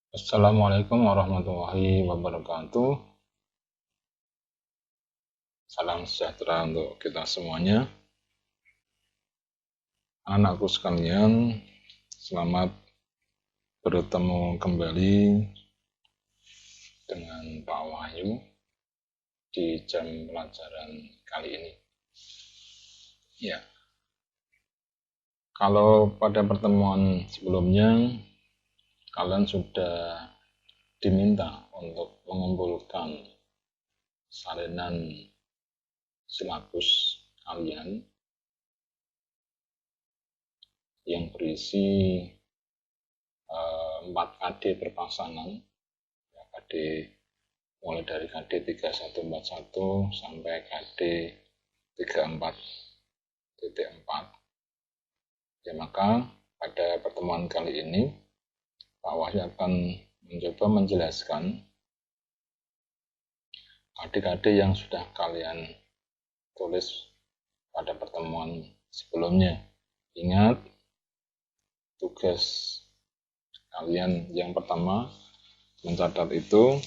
Assalamualaikum warahmatullahi wabarakatuh. Salam sejahtera untuk kita semuanya. Anakku sekalian, selamat bertemu kembali dengan Pak Wahyu di jam pelajaran kali ini. Ya, kalau pada pertemuan sebelumnya kalian sudah diminta untuk mengumpulkan salinan silabus kalian yang berisi 4 KD berpasangan, KD mulai dari KD 3141 sampai KD 34.4. Ya, maka pada pertemuan kali ini Pak Wahyu akan mencoba menjelaskan KD-KD yang sudah kalian tulis pada pertemuan sebelumnya. Ingat, tugas kalian yang pertama mencatat itu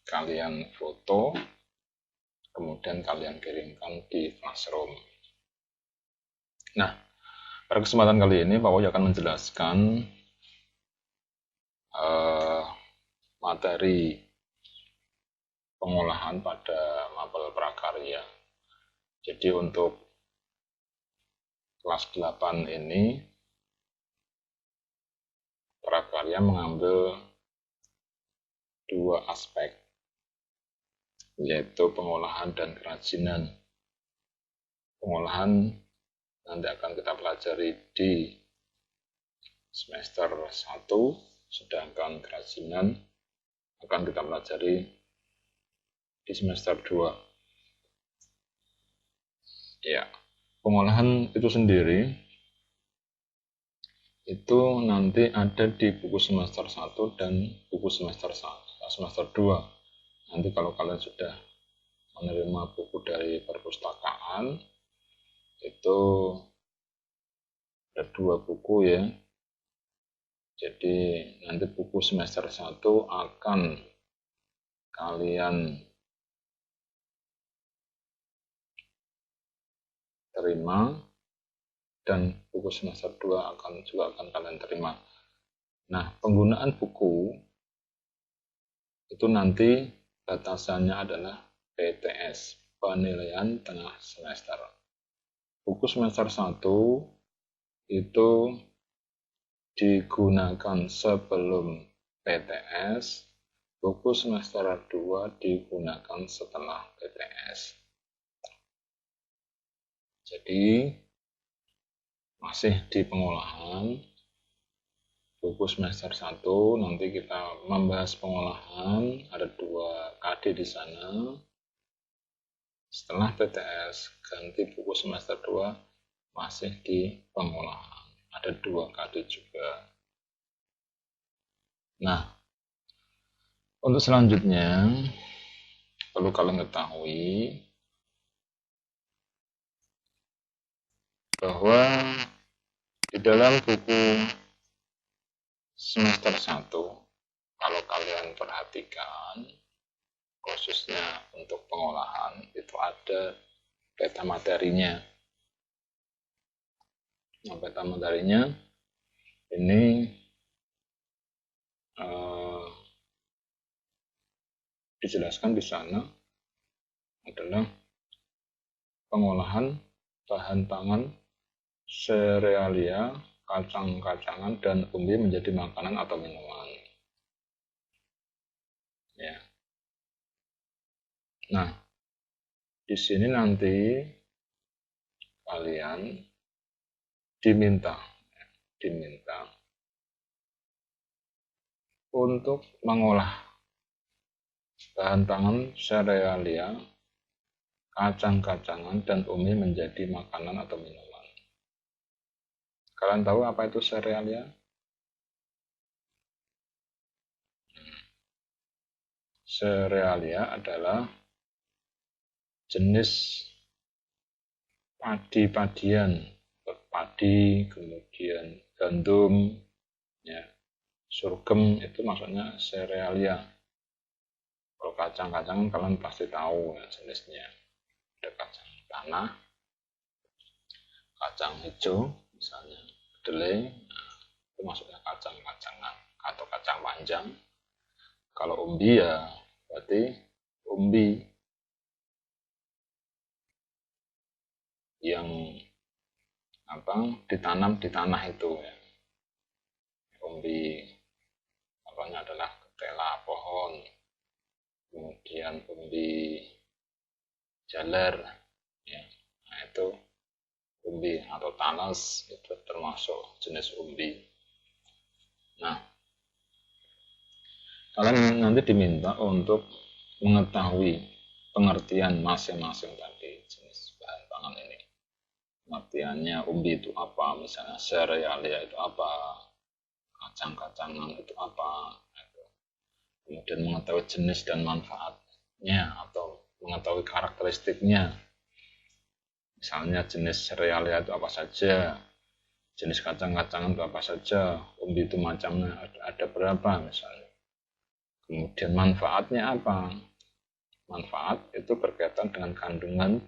kalian foto, kemudian kalian kirimkan di Classroom. Nah, pada kesempatan kali ini Pak Wahyu akan menjelaskan materi pengolahan pada mapel prakarya. Jadi untuk kelas 8 ini prakarya mengambil 2 aspek, yaitu pengolahan dan kerajinan. Pengolahan nanti akan kita pelajari di semester 1, sedangkan kerajinan akan kita pelajari di semester 2. Ya, pengolahan itu sendiri itu nanti ada di buku semester 1 dan buku semester 2. Nanti kalau kalian sudah menerima buku dari perpustakaan, itu ada 2 buku ya. Jadi nanti buku semester 1 akan kalian terima, dan buku semester 2 juga akan kalian terima. Nah, penggunaan buku itu nanti batasannya adalah PTS, penilaian tengah semester. Buku semester 1 itu digunakan sebelum PTS, buku semester 2 digunakan setelah PTS. Jadi masih di pengolahan. Buku semester 1 nanti kita membahas pengolahan, ada 2 KD di sana. Setelah PTS ganti buku semester 2 masih di pengolahan, ada 2 KD juga. Nah, untuk selanjutnya perlu kalian ketahui bahwa di dalam buku semester 1, kalau kalian perhatikan, khususnya untuk pengolahan, itu ada peta materinya. Nah, peta materinya ini dijelaskan di sana adalah pengolahan bahan pangan, serealia, kacang-kacangan, dan umbi menjadi makanan atau minuman. Ya. Nah, di sini nanti kalian diminta untuk mengolah bahan pangan, serealia, kacang-kacangan, dan umbi menjadi makanan atau minuman. Kalian tahu apa itu serealia? Serealia adalah jenis padi-padian, padi, kemudian gandum, ya, Sorghum itu maksudnya serealia. Kalau kacang-kacangan kalian pasti tahu ya jenisnya. Ada kacang tanah, kacang hijau, misalnya kedelai, itu maksudnya kacang-kacangan atau kacang panjang. Kalau umbi ya berarti umbi yang ditanam di tanah itu ya. Umbi contohnya adalah ketela pohon, kemudian umbi jalar ya. Nah itu umbi atau talas itu termasuk jenis umbi. Nah, kalian nanti diminta untuk mengetahui pengertian masing-masing tadi jenis bahan pangan ini. Pengertiannya umbi itu apa, misalnya serealia itu apa, kacang-kacangan itu apa, kemudian mengetahui jenis dan manfaatnya atau mengetahui karakteristiknya. Misalnya jenis serealia itu apa saja, jenis kacang-kacangan itu apa saja, umbi itu macamnya ada berapa misalnya. Kemudian manfaatnya apa? Manfaat itu berkaitan dengan kandungan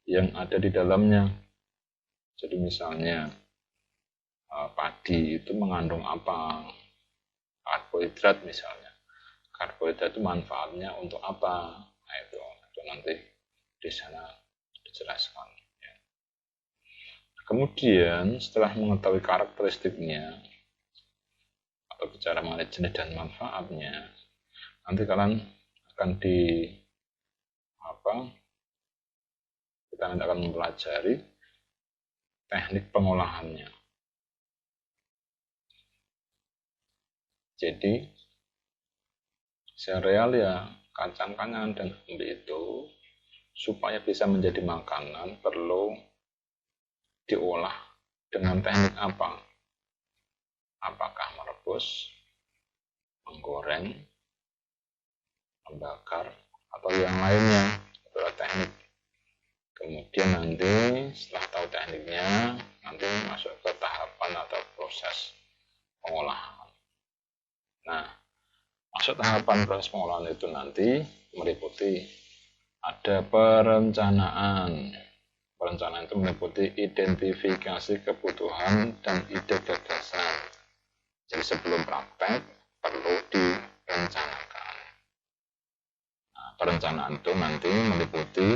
yang ada di dalamnya. Jadi misalnya padi itu mengandung apa? Karbohidrat misalnya. Karbohidrat itu manfaatnya untuk apa? Nah itu nanti di sana dijelaskan. Ya. Kemudian setelah mengetahui karakteristiknya atau bicara mengenai jenis dan manfaatnya, nanti kalian akan kita nanti akan mempelajari teknik pengolahannya. Jadi serealia, kacang-kacangan dan umbi itu supaya bisa menjadi makanan perlu diolah dengan teknik apa? Apakah merebus, menggoreng, membakar, atau yang lainnya? Itulah teknik. Kemudian nanti setelah tahu tekniknya, nanti masuk ke tahapan atau proses pengolahan. Nah, masuk tahapan proses pengolahan itu nanti meliputi ada perencanaan. Perencanaan itu meliputi identifikasi kebutuhan dan ide gagasan. Jadi sebelum praktek perlu direncanakan. Nah, perencanaan itu nanti meliputi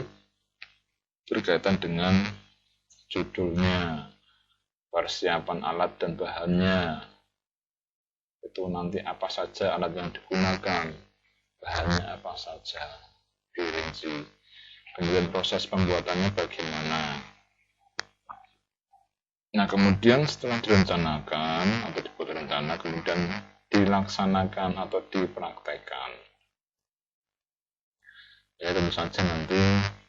berkaitan dengan judulnya, persiapan alat dan bahannya, itu nanti apa saja alat yang digunakan, bahannya apa saja, dirinci. Kemudian proses pembuatannya bagaimana. Nah, kemudian setelah direncanakan atau dibuat rencana, kemudian dilaksanakan atau dipraktekkan. Ya, tentu saja nanti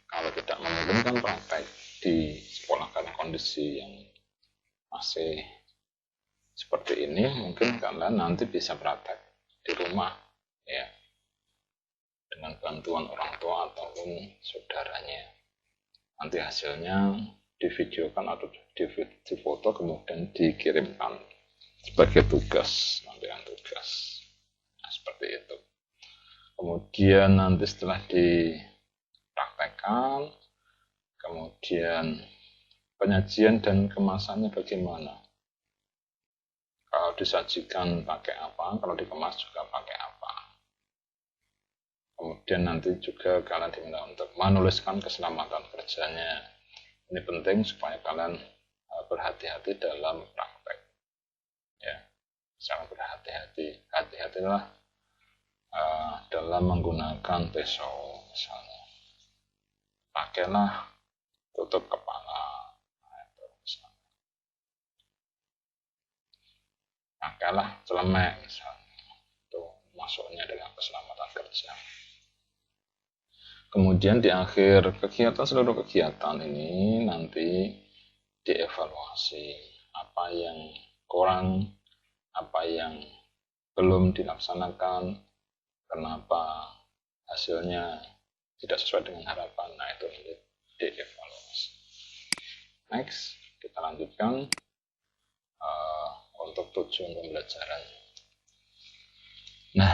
kalau tidak memungkinkan praktek di sekolah karena kondisi yang masih seperti ini, mungkin kalian nanti bisa praktek di rumah ya, dengan bantuan orang tua ataupun saudaranya. Nanti hasilnya divideokan atau difoto kemudian dikirimkan sebagai tugas, nantikan tugas. Nah, seperti itu. Kemudian nanti setelah dipraktekkan, kemudian penyajian dan kemasannya bagaimana? Kalau disajikan pakai apa, kalau dikemas juga pakai apa. Kemudian nanti juga kalian diminta untuk menuliskan keselamatan kerjanya. Ini penting supaya kalian berhati-hati dalam praktek. Ya, sangat berhati-hati. Hati-hatilah dalam menggunakan pisau misalnya. Pakailah tutup kepala. Pakailah celemek misalnya. Itu masuknya adalah keselamatan kerja. Kemudian di akhir kegiatan, seluruh kegiatan ini nanti dievaluasi apa yang kurang, apa yang belum dilaksanakan, kenapa hasilnya tidak sesuai dengan harapan. Nah, itu nanti dievaluasi. Next, kita lanjutkan untuk tujuan pembelajaran. Nah,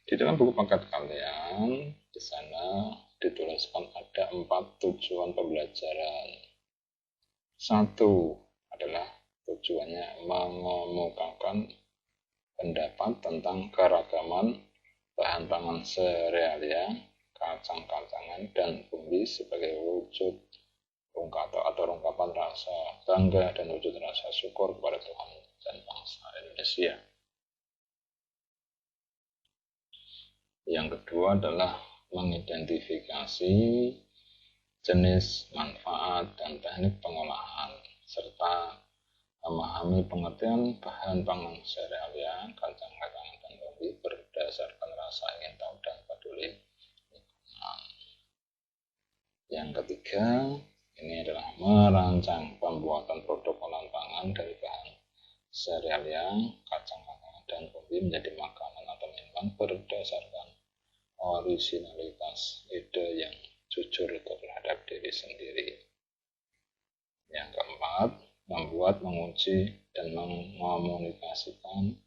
di dalam buku paket kalian di sana dituliskan ada 4 tujuan pembelajaran. Satu adalah tujuannya mengemukakan pendapat tentang keragaman bahan pangan serealia, kacang-kacangan, dan umbi sebagai wujud atau ungkapan rasa bangga dan wujud rasa syukur kepada Tuhan dan bangsa Indonesia. Yang kedua adalah mengidentifikasi jenis, manfaat, dan teknik pengolahan, serta memahami pengertian bahan pangan serealia, kacang-kacangan, dan umbi berdasarkan rasa ingin tahu dan peduli lingkungan. Yang ketiga, ini adalah merancang pembuatan produk olahan pangan dari bahan serealia, kacang-kacangan, dan umbi menjadi makanan atau minuman berdasarkan originalitas ide yang jujur terhadap diri sendiri. Yang keempat, membuat, menguji, dan mengomunikasikan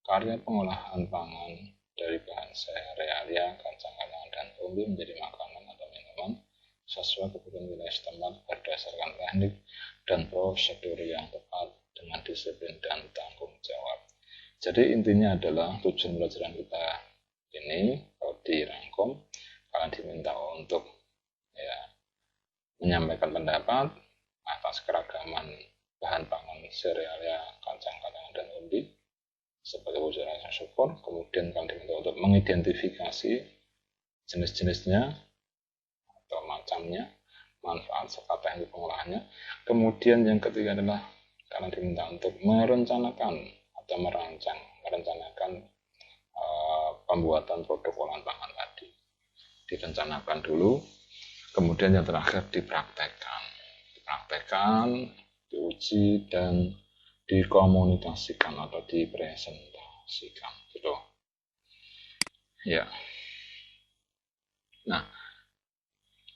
karya pengolahan pangan dari bahan serealia, kacang-kacangan, dan umbi menjadi makanan atau minuman sesuai kebutuhan wilayah setempat berdasarkan teknik dan prosedur yang tepat dengan disiplin dan tanggung jawab. Jadi intinya adalah tujuan pelajaran kita ini kalau dirangkum, kalian diminta untuk menyampaikan pendapat atas keragaman bahan pangan serealia, kacang-kacangan, dan umbi sebagai wujud rasa syukur. Kemudian kalian diminta untuk mengidentifikasi jenis-jenisnya atau macamnya, manfaat serta teknik pengolahannya. Kemudian yang ketiga adalah kalian diminta untuk merencanakan atau merencanakan pembuatan produk olahan pangan tadi. Direncanakan dulu, kemudian yang terakhir dipraktekkan, diuji, dan dikomunikasikan atau dipresentasikan gitu. Ya. Nah,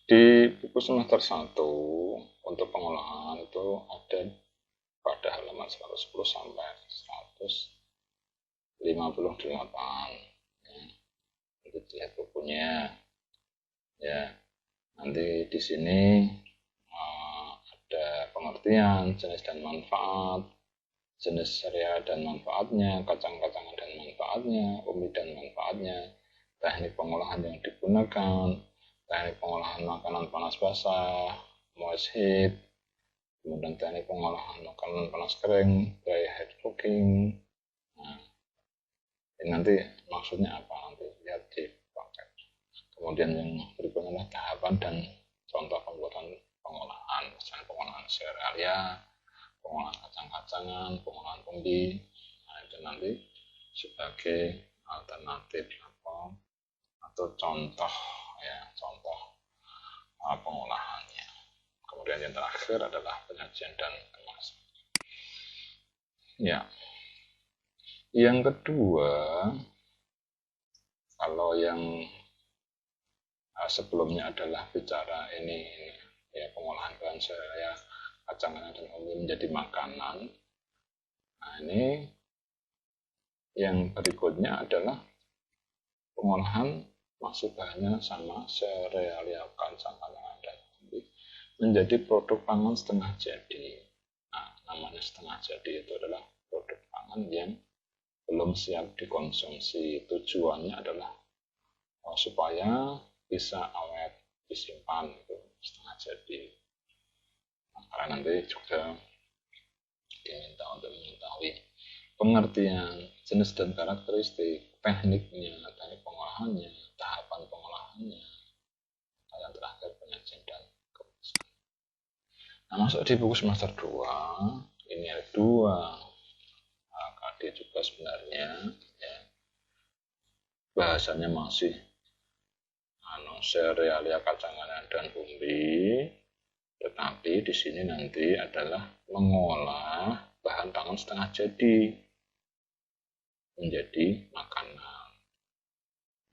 di buku semester 1 untuk pengolahan itu ada pada halaman 110 sampai 158. Nanti lihat bukunya. Ya, nanti di sini ada pengertian jenis dan manfaat, jenis sereal dan manfaatnya, kacang-kacangan dan manfaatnya, umbi dan manfaatnya, teknik pengolahan yang digunakan, teknik pengolahan makanan panas basah, moist heat, kemudian teknik pengolahan makanan panas kering, dry heat cooking. Nah, ini nanti maksudnya apa, nanti lihat di paket. Kemudian yang berikutnya adalah tahapan dan contoh pembuatan pengolahan, misalnya pengolahan serealia, pengolahan kacang-kacangan, pengolahan umbi. Nah, itu nanti sebagai alternatif atau contoh pengolahannya. Kemudian yang terakhir adalah penyajian dan kemasan. Ya. Yang kedua, kalau yang sebelumnya adalah bicara ini ya, pengolahan bahan serealia, kacang-kacangan, dan umbi menjadi makanan. Nah, ini yang berikutnya adalah pengolahan masih bahannya sama serealia, kacang-kacangan, dan umbi menjadi produk pangan setengah jadi. Nah, namanya setengah jadi itu adalah produk pangan yang belum siap dikonsumsi. Tujuannya adalah supaya bisa awet disimpan, itu setengah jadi. Nah, karena nanti juga diminta untuk mengetahui pengertian, jenis dan karakteristik, tekniknya, teknik pengolahannya, tahapan pengolahannya, yang terakhir penyajian dan kemasan. Nah, masuk di buku semester 2, ini ada 2 KD juga sebenarnya, ya. Bahasanya masih serealia, kacang-kacangan, dan umbi, tetapi di sini nanti adalah mengolah bahan pangan setengah jadi menjadi makanan.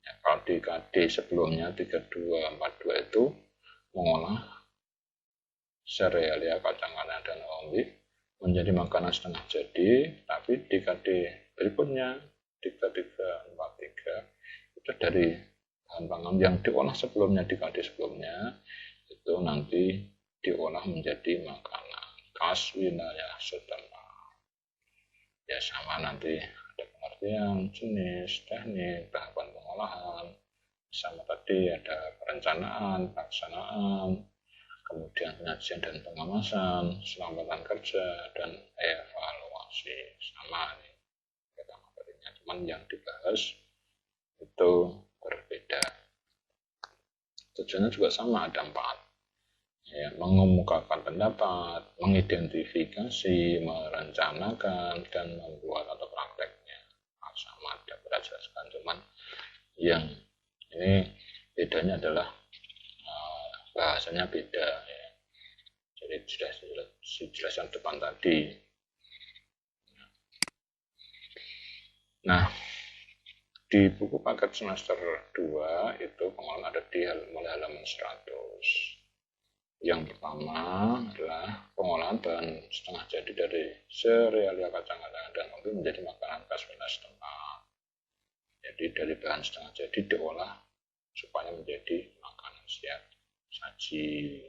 Ya, kalau di KD sebelumnya 3242 itu mengolah serealia, kacang-kacangan, dan umbi menjadi makanan setengah jadi, tapi di KD berikutnya 3343 dari bahan pangan yang diolah sebelumnya di KD sebelumnya itu nanti diolah menjadi makanan khas wilayah setempat. Ya sama nanti ada pengertian, jenis, teknik, tahapan pengolahan, sama tadi ada perencanaan, pelaksanaan, kemudian penyajian dan pengawasan, selamatan kerja, dan evaluasi. Sama nih kita materinya, cuman yang dibahas itu berbeda. Tujuannya juga sama, ada 4. Ya, mengemukakan pendapat, mengidentifikasi, merencanakan, dan membuat atau prakteknya. Sama ada berdasarkan, cuman yang ini bedanya adalah bahasanya beda ya. Jadi sudah dijelaskan depan tadi. Nah, di buku paket semester 2 itu pengolahan ada di mulai halaman 100. Yang pertama adalah pengolahan bahan setengah jadi dari serealia kacang-kacangan dan umbi menjadi makanan khas wilayah setempat. Jadi dari bahan setengah jadi diolah supaya menjadi makanan siap saji.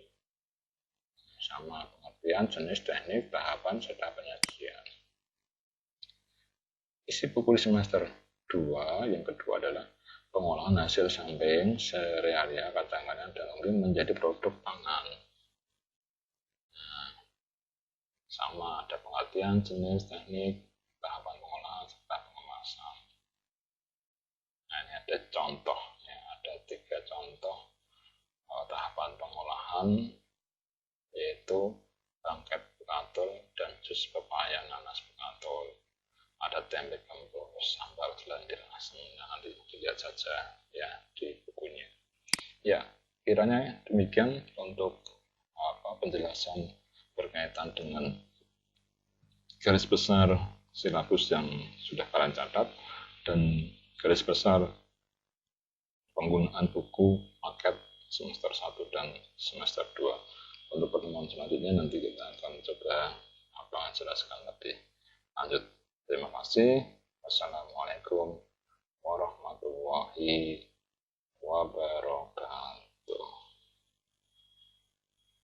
Sama pengertian, jenis, teknik, tahapan, serta penyajian. Isi buku di semester 2 yang kedua adalah pengolahan hasil samping serealia kacang-kacangan dan umbi menjadi produk pangan. Nah, sama ada pengertian, jenis, teknik, tahapan pengolahan, serta pengemasan. Nah, ini ada contohnya, ada 3 contoh tahapan pengolahan, yaitu bangkai bekantul dan jus pepaya nanas bekantul. Ada tempe gembus, sambal selandir asam. Nanti dilihat saja ya di bukunya. Ya, kiranya demikian untuk penjelasan berkaitan dengan garis besar silabus yang sudah kalian catat dan garis besar penggunaan buku paket semester 1 dan semester 2. Untuk pertemuan selanjutnya nanti kita akan coba jelaskan lebih lanjut. Terima kasih. Wassalamualaikum warahmatullahi wabarakatuh.